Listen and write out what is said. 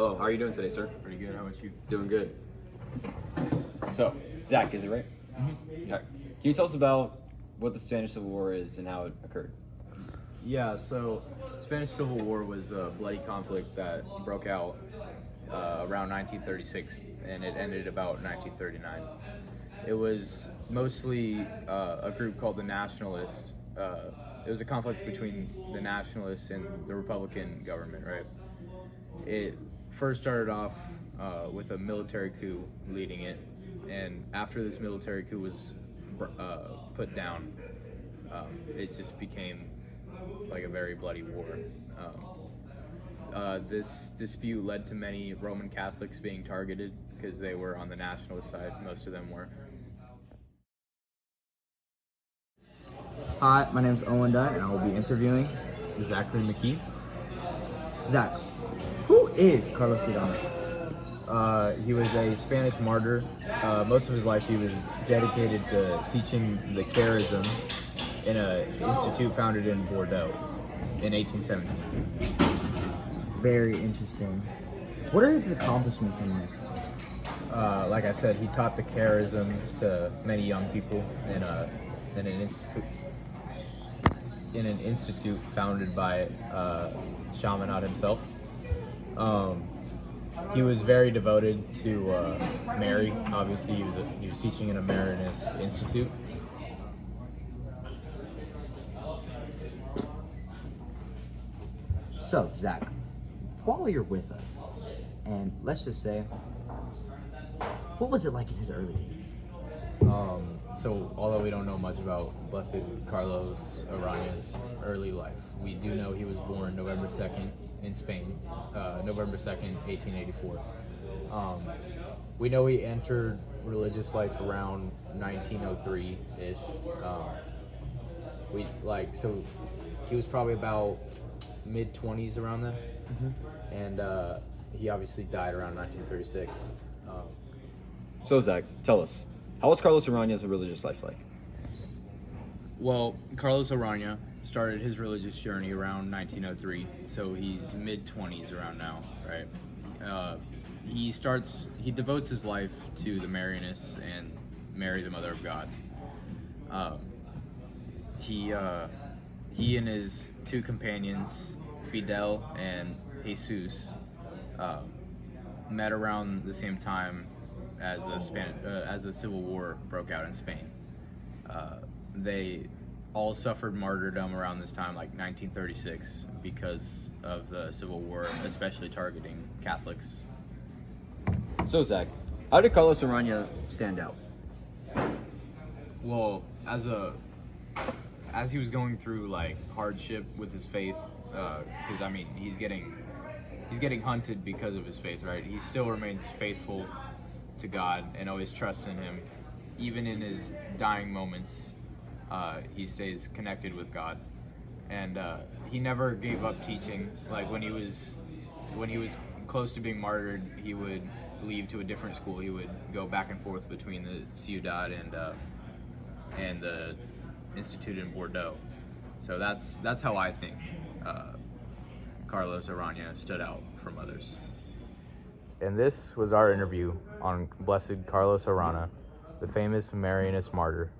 Oh, how are you doing today, sir? Pretty good. How about you? Doing good. So, Zach, is it right? Mm-hmm. Okay. Can you tell us about what the Spanish Civil War is and how it occurred? Yeah, so Spanish Civil War was a bloody conflict that broke out around 1936, and it ended about 1939. It was mostly a group called the Nationalists. It was a conflict between the Nationalists and the Republican government, right? It first started off with a military coup leading it, and after this military coup was put down, it just became like a very bloody war. This dispute led to many Roman Catholics being targeted because they were on the nationalist side. Most of them were. Hi, my name is Owen Dunn, and I will be interviewing Zachary McKee. Zach. Who is Carlos Tirana? He was a Spanish martyr. Most of his life he was dedicated to teaching the charism in an institute founded in Bordeaux in 1817. Very interesting. What are his accomplishments in life? Like I said, he taught the charisms to many young people in an institute founded by Chaminade himself. He was very devoted to Mary. Obviously, he was teaching in a Marianist institute. So, Zach, while you're with us, and let's just say, what was it like in his early days? So, although we don't know much about Blessed Carlos Arana's early life, we do know he was born November 2nd in Spain, November 2nd, 1884. We know he entered religious life around 1903-ish. So he was probably about mid-20s around then, and he obviously died around 1936. So, Zach, tell us, how was Carlos Arana's religious life like? Well, Carlos Arana started his religious journey around 1903, so he's mid-20s around now, right? He devotes his life to the Marianists and Mary, the Mother of God. He and his two companions, Fidel and Jesus, met around the same time as the Civil War broke out in Spain. They all suffered martyrdom around this time, like 1936, because of the Civil War, especially targeting Catholics. So, Zach, how did Carlos Arana stand out? Well, as he was going through like hardship with his faith, because I mean he's getting hunted because of his faith, right? He still remains faithful to God and always trusts in Him, even in his dying moments. He stays connected with God, and he never gave up teaching. Like when he was close to being martyred, he would leave to a different school. He would go back and forth between the Ciudad and the institute in Bordeaux. So that's how I think Carlos Arana stood out from others. And this was our interview on Blessed Carlos Arana, the famous Marianist martyr.